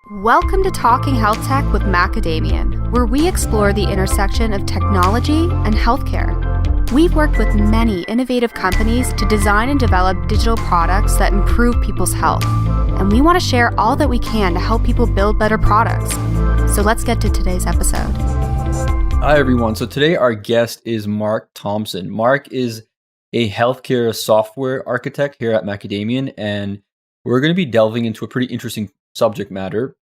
Welcome to Talking Health Tech with Macadamian, where we explore the intersection of technology and healthcare. We've worked with many innovative companies to design and develop digital products that improve people's health, and we want to share all that we can to help people build better products. So let's get to today's episode. Hi, everyone. So today our guest is Mark Thompson. Mark is a healthcare software architect here at Macadamian, and we're going to be delving into a pretty interesting subject matter,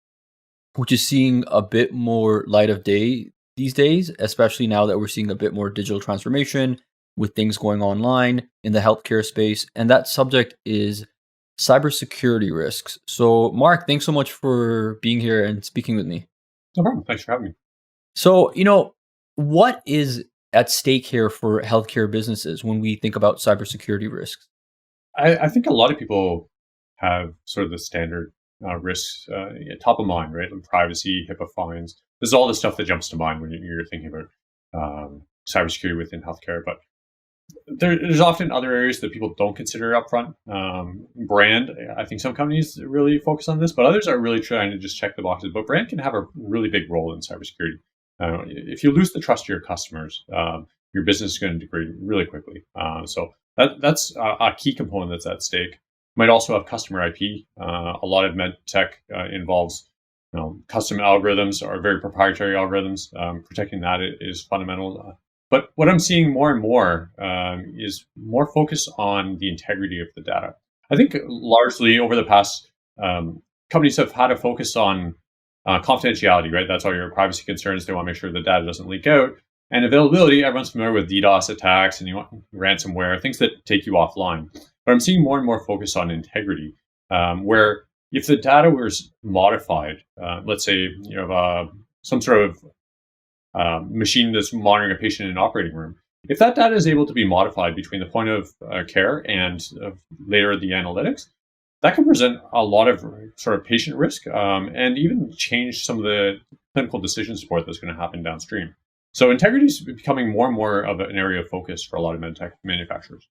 which is seeing a bit more light of day these days, especially now that we're seeing a bit more digital transformation with things going online in the healthcare space. And that subject is cybersecurity risks. So, Mark, thanks so much for being here and speaking with me. No problem. Thanks for having me. So, what is at stake here for healthcare businesses when we think about cybersecurity risks? I think a lot of people have sort of the standard risks top of mind, right? And privacy, HIPAA fines. This is all the stuff that jumps to mind when you're thinking about cybersecurity within healthcare. But there's often other areas that people don't consider upfront. Brand, I think some companies really focus on this, but others are really trying to just check the boxes. But brand can have a really big role in cybersecurity. If you lose the trust of your customers, your business is going to degrade really quickly. So that's a key component that's at stake. Might also have customer IP. A lot of med tech involves custom algorithms or very proprietary algorithms. Protecting that is fundamental. But what I'm seeing more and more is more focus on the integrity of the data. I think largely over the past, companies have had a focus on confidentiality, right? That's all your privacy concerns. They want to make sure the data doesn't leak out. And availability, everyone's familiar with DDoS attacks and ransomware, things that take you offline. But I'm seeing more and more focus on integrity, where if the data was modified, let's say you have some sort of machine that's monitoring a patient in an operating room, if that data is able to be modified between the point of care and later the analytics, that can present a lot of sort of patient risk and even change some of the clinical decision support that's going to happen downstream. So integrity is becoming more and more of an area of focus for a lot of medtech manufacturers.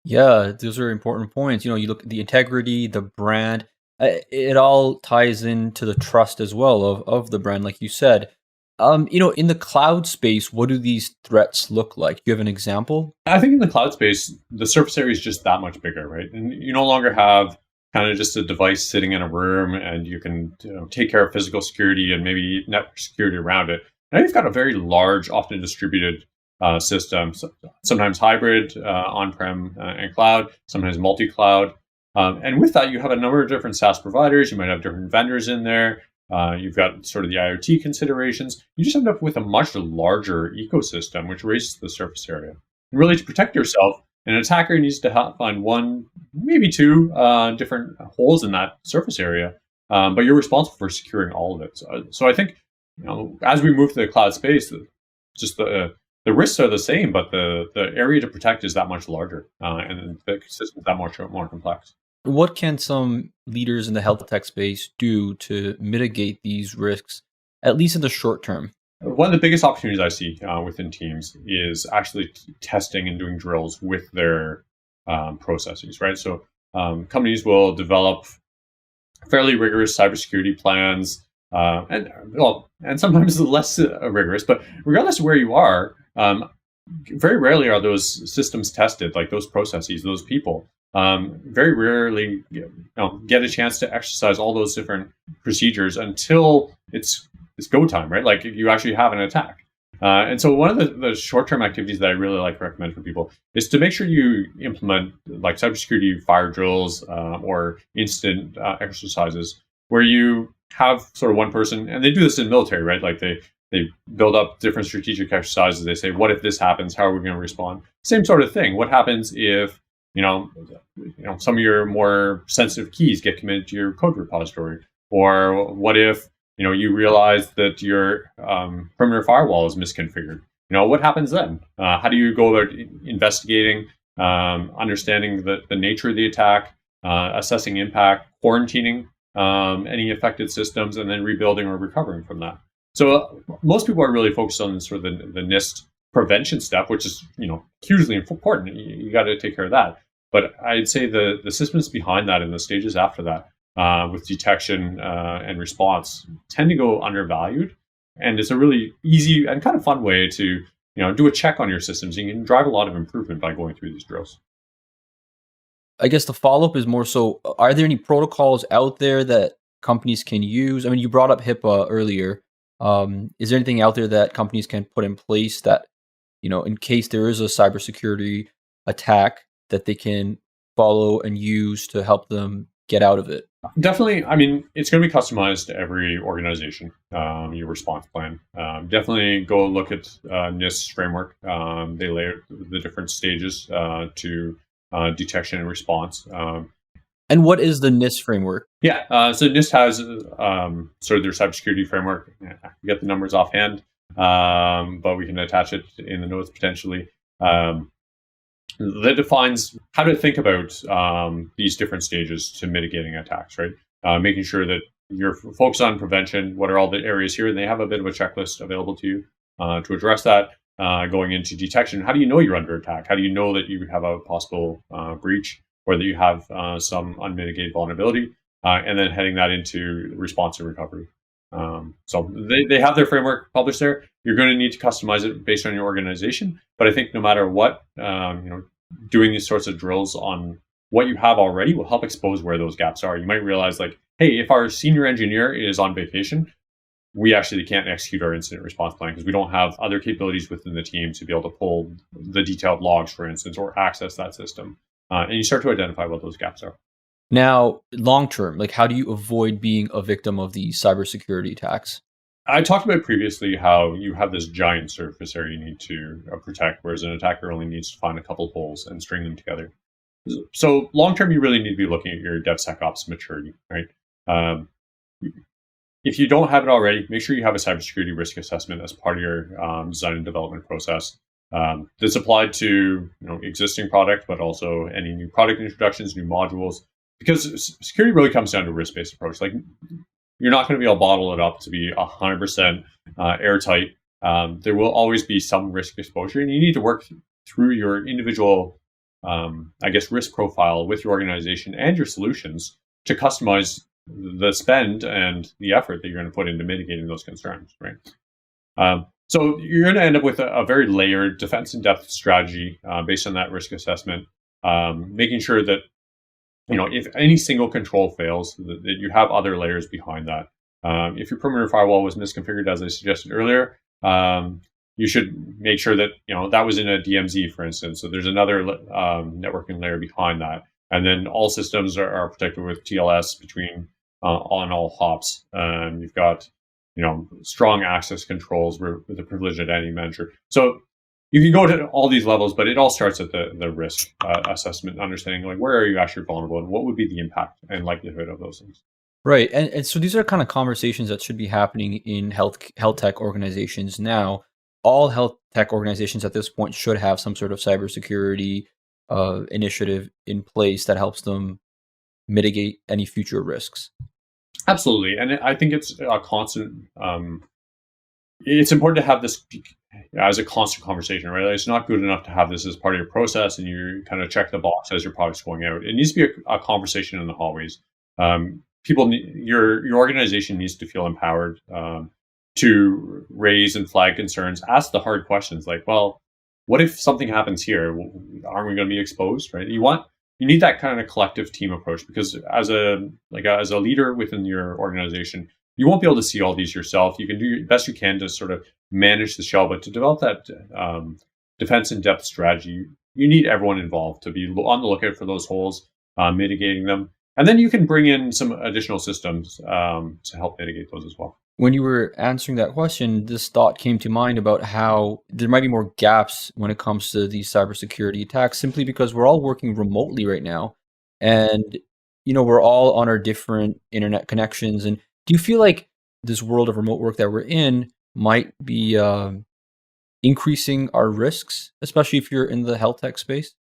Yeah, those are important points. You look at the integrity, the brand, it all ties into the trust as well of the brand, like you said. In the cloud space, what do these threats look like? Do you have an example? I think in the cloud space, the surface area is just that much bigger, right? And you no longer have kind of just a device sitting in a room and you can take care of physical security and maybe network security around it. Now you've got a very large, often distributed system, sometimes hybrid, on-prem and cloud, sometimes multi-cloud. And with that, you have a number of different SaaS providers. You might have different vendors in there. You've got sort of the IoT considerations. You just end up with a much larger ecosystem, which raises the surface area. And really, to protect yourself, an attacker needs to find one, maybe two different holes in that surface area, but you're responsible for securing all of it. So I think, as we move to the cloud space, just the risks are the same, but the area to protect is that much larger, and the system is that much more complex. What can some leaders in the health tech space do to mitigate these risks, at least in the short term? One of the biggest opportunities I see within teams is actually testing and doing drills with their processes, right? So companies will develop fairly rigorous cybersecurity plans, and sometimes less rigorous, but regardless of where you are, very rarely are those systems tested, like those processes, those people. Very rarely get a chance to exercise all those different procedures until it's go time, right? Like you actually have an attack. And so one of the short-term activities that I really like to recommend for people is to make sure you implement like cybersecurity fire drills or incident exercises where you have sort of one person, and they do this in military, right? Like they build up different strategic exercises. They say, what if this happens? How are we going to respond? Same sort of thing. What happens if some of your more sensitive keys get committed to your code repository? Or what if you realize that your perimeter firewall is misconfigured? What happens then? How do you go about investigating, understanding the nature of the attack, assessing impact, quarantining any affected systems, and then rebuilding or recovering from that? So most people are really focused on sort of the NIST prevention step, which is hugely important. You got to take care of that. But I'd say the systems behind that and the stages after that with detection and response tend to go undervalued. And it's a really easy and kind of fun way to do a check on your systems. You can drive a lot of improvement by going through these drills. I guess the follow-up is more so, are there any protocols out there that companies can use? I mean, you brought up HIPAA earlier. Is there anything out there that companies can put in place that, in case there is a cybersecurity attack, that they can follow and use to help them get out of it? Definitely. I mean, it's going to be customized to every organization, your response plan. Definitely go look at NIST framework. They lay out the different stages to detection and response. And what is the NIST framework? Yeah, so NIST has sort of their cybersecurity framework. I get the numbers offhand, but we can attach it in the notes potentially. That defines how to think about these different stages to mitigating attacks, right? Making sure that you're focused on prevention. What are all the areas here? And they have a bit of a checklist available to you to address that. Going into detection, how do you know you're under attack? How do you know that you have a possible breach or that you have some unmitigated vulnerability? And then heading that into response and recovery. So they have their framework published there. You're going to need to customize it based on your organization. But I think no matter what, doing these sorts of drills on what you have already will help expose where those gaps are. You might realize like, hey, if our senior engineer is on vacation, we actually can't execute our incident response plan because we don't have other capabilities within the team to be able to pull the detailed logs, for instance, or access that system. And you start to identify what those gaps are. Now, long term, like how do you avoid being a victim of these cybersecurity attacks? I talked about previously how you have this giant surface area you need to protect, whereas an attacker only needs to find a couple of holes and string them together. So long term, you really need to be looking at your DevSecOps maturity, right? If you don't have it already, make sure you have a cybersecurity risk assessment as part of your design and development process. That's applied to existing product, but also any new product introductions, new modules. Because security really comes down to a risk-based approach. Like you're not going to be able to bottle it up to be 100% airtight. There will always be some risk exposure, and you need to work through your individual, risk profile with your organization and your solutions to customize the spend and the effort that you're going to put into mitigating those concerns, right? So you're going to end up with a very layered defense in depth strategy based on that risk assessment, making sure that if any single control fails, that you have other layers behind that. If your perimeter firewall was misconfigured, as I suggested earlier, you should make sure that that was in a DMZ, for instance. So there's another networking layer behind that, and then all systems are protected with TLS between on all hops. You've got strong access controls with a privileged identity manager. So you can go to all these levels, but it all starts at the risk assessment, understanding like where are you actually vulnerable and what would be the impact and likelihood of those things. Right. And so these are kind of conversations that should be happening in health tech organizations now. All health tech organizations at this point should have some sort of cybersecurity initiative in place that helps them mitigate any future risks. Absolutely. And I think it's a constant, it's important to have this as a constant conversation, right? Like it's not good enough to have this as part of your process and you kind of check the box as your product's going out. It needs to be a conversation in the hallways. Your organization needs to feel empowered to raise and flag concerns, ask the hard questions like, well, what if something happens here? Aren't we going to be exposed, right? You need that kind of collective team approach because as a leader within your organization, you won't be able to see all these yourself. You can do your best you can to sort of manage the shell, but to develop that defense in depth strategy, you need everyone involved to be on the lookout for those holes, mitigating them. And then you can bring in some additional systems to help mitigate those as well. When you were answering that question, this thought came to mind about how there might be more gaps when it comes to these cybersecurity attacks, simply because we're all working remotely right now. And, we're all on our different internet connections. And do you feel like this world of remote work that we're in might be increasing our risks, especially if you're in the health tech space?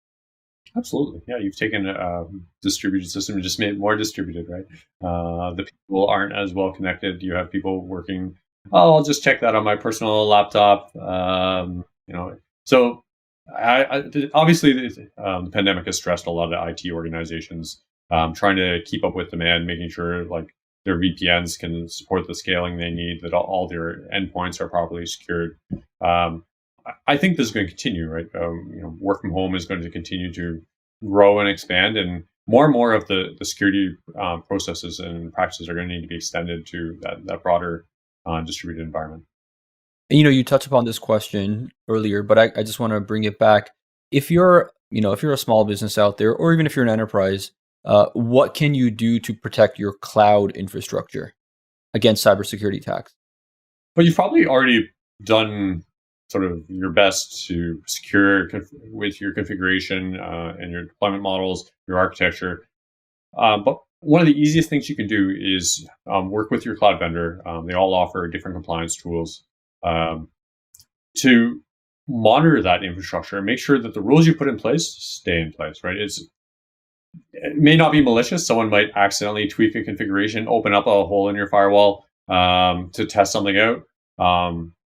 Absolutely. Yeah, you've taken a distributed system and just made it more distributed, right? The people aren't as well connected. You have people working, I'll just check that on my personal laptop. So obviously the pandemic has stressed a lot of IT organizations trying to keep up with demand, making sure like their VPNs can support the scaling they need, that all their endpoints are properly secured. I think this is going to continue, right? Work from home is going to continue to grow and expand, and more of the security processes and practices are going to need to be extended to that broader distributed environment. You touched upon this question earlier, but I just want to bring it back. If you're a small business out there, or even if you're an enterprise, what can you do to protect your cloud infrastructure against cybersecurity attacks? Well, you've probably already done sort of your best to secure with your configuration and your deployment models, your architecture. But one of the easiest things you can do is work with your cloud vendor. They all offer different compliance tools to monitor that infrastructure and make sure that the rules you put in place stay in place, right? It may not be malicious. Someone might accidentally tweak a configuration, open up a hole in your firewall to test something out.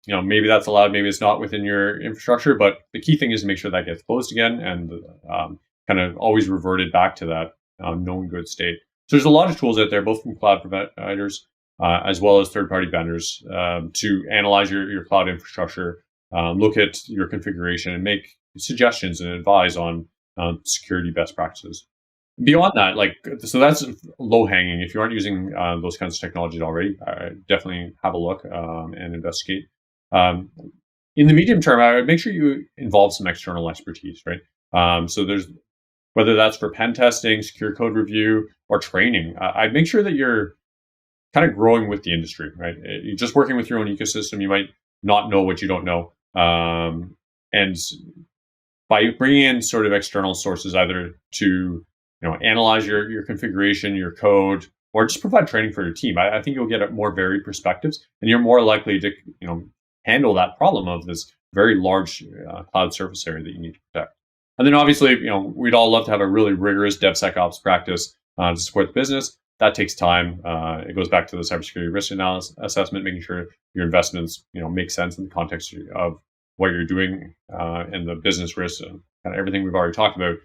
Maybe that's allowed, maybe it's not within your infrastructure, but the key thing is to make sure that gets closed again and kind of always reverted back to that known good state. So there's a lot of tools out there, both from cloud providers as well as third-party vendors to analyze your cloud infrastructure, look at your configuration and make suggestions and advise on security best practices. Beyond that, so that's low hanging. If you aren't using those kinds of technologies already, definitely have a look and investigate. In the medium term, I would make sure you involve some external expertise, right? So there's, whether that's for pen testing, secure code review, or training, I'd make sure that you're kind of growing with the industry, right? You're just working with your own ecosystem. You might not know what you don't know. And by bringing in sort of external sources, either to analyze your configuration, your code, or just provide training for your team, I think you'll get more varied perspectives, and you're more likely to handle that problem of this very large cloud surface area that you need to protect. And then obviously, we'd all love to have a really rigorous DevSecOps practice to support the business. That takes time. It goes back to the cybersecurity risk analysis assessment, making sure your investments make sense in the context of what you're doing and the business risks and kind of everything we've already talked about.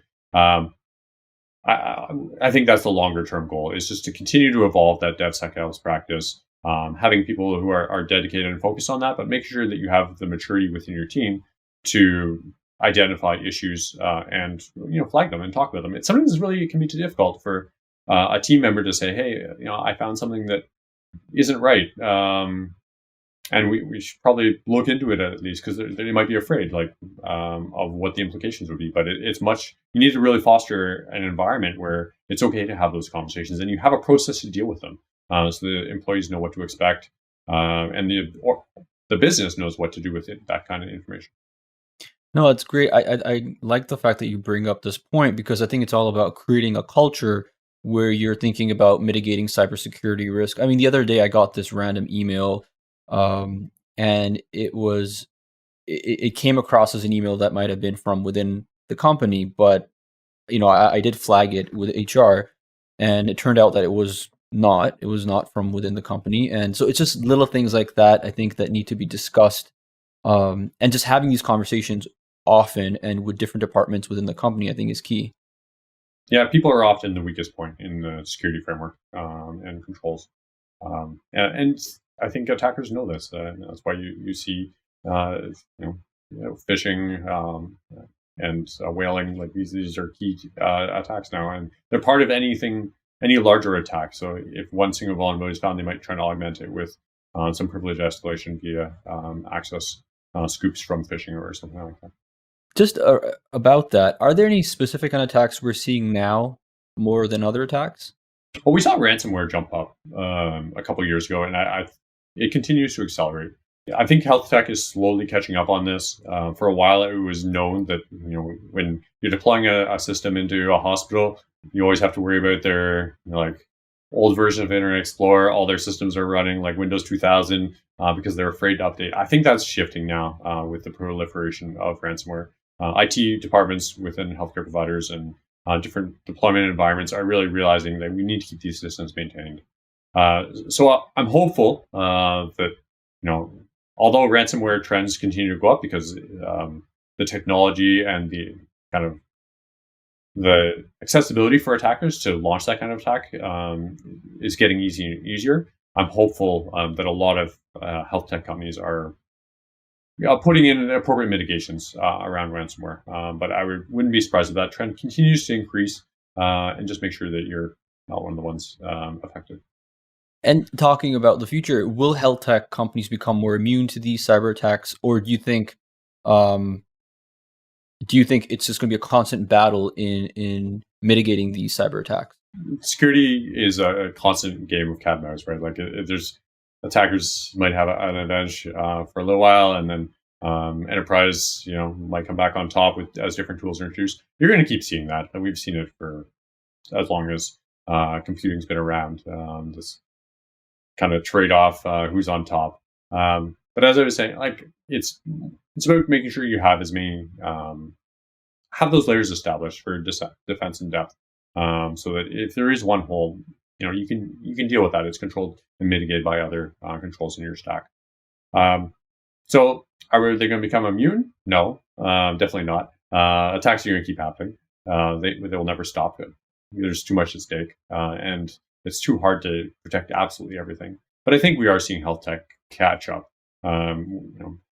I think that's the longer term goal, is just to continue to evolve that DevSecOps practice, having people who are dedicated and focused on that, but make sure that you have the maturity within your team to identify issues and flag them and talk about them. Sometimes it can be too difficult for a team member to say, hey, I found something that isn't right. And we should probably look into it at least, because they might be afraid of what the implications would be. But you need to really foster an environment where it's okay to have those conversations and you have a process to deal with them. So the employees know what to expect and the business knows what to do with that kind of information. No, it's great. I like the fact that you bring up this point, because I think it's all about creating a culture where you're thinking about mitigating cybersecurity risk. I mean, the other day I got this random email, and it came across as an email that might have been from within the company, but I did flag it with HR, and it turned out that it was not from within the company. And so it's just little things like that, I think, that need to be discussed, and just having these conversations often and with different departments within the company, I think, is key. Yeah, people are often the weakest point in the security framework and controls. And I think attackers know this. That's why you see phishing and whaling. Like these are key attacks now, and they're part of any larger attack. So if one single vulnerability is found, they might try to augment it with some privilege escalation via access scoops from phishing or something like that. Just about that, are there any specific kind of attacks we're seeing now more than other attacks? Well, we saw ransomware jump up a couple of years ago, and it continues to accelerate. I think health tech is slowly catching up on this. For a while, it was known that when you're deploying a system into a hospital, you always have to worry about their old version of Internet Explorer. All their systems are running like Windows 2000 because they're afraid to update. I think that's shifting now with the proliferation of ransomware. IT departments within healthcare providers and different deployment environments are really realizing that we need to keep these systems maintained. So I'm hopeful that although ransomware trends continue to go up because the technology and the kind of the accessibility for attackers to launch that kind of attack is getting easier. I'm hopeful that a lot of health tech companies are putting in appropriate mitigations around ransomware. But I wouldn't be surprised if that trend continues to increase, and just make sure that you're not one of the ones affected. And talking about the future, will health tech companies become more immune to these cyber attacks, or do you think it's just going to be a constant battle in mitigating these cyber attacks? Security is a constant game of cat and mouse, right? Like there's attackers might have an advantage for a little while, and then enterprise, might come back on top as different tools are introduced. You're going to keep seeing that, and we've seen it for as long as computing's been around. This kind of trade-off, who's on top. But as I was saying, like it's about making sure you have as many have those layers established for defense in depth, so that if there is one hole, you can deal with that. It's controlled and mitigated by other controls in your stack. So are they going to become immune? No, definitely not. Attacks are going to keep happening. They will never stop. There's too much at stake, and it's too hard to protect absolutely everything. But I think we are seeing health tech catch up.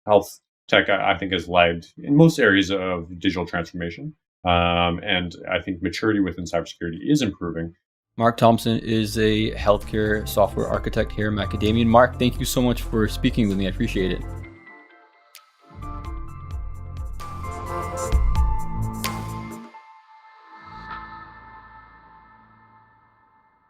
Health tech, I think, has lagged in most areas of digital transformation. And I think maturity within cybersecurity is improving. Mark Thompson is a healthcare software architect here at Macadamian. Mark, thank you so much for speaking with me. I appreciate it.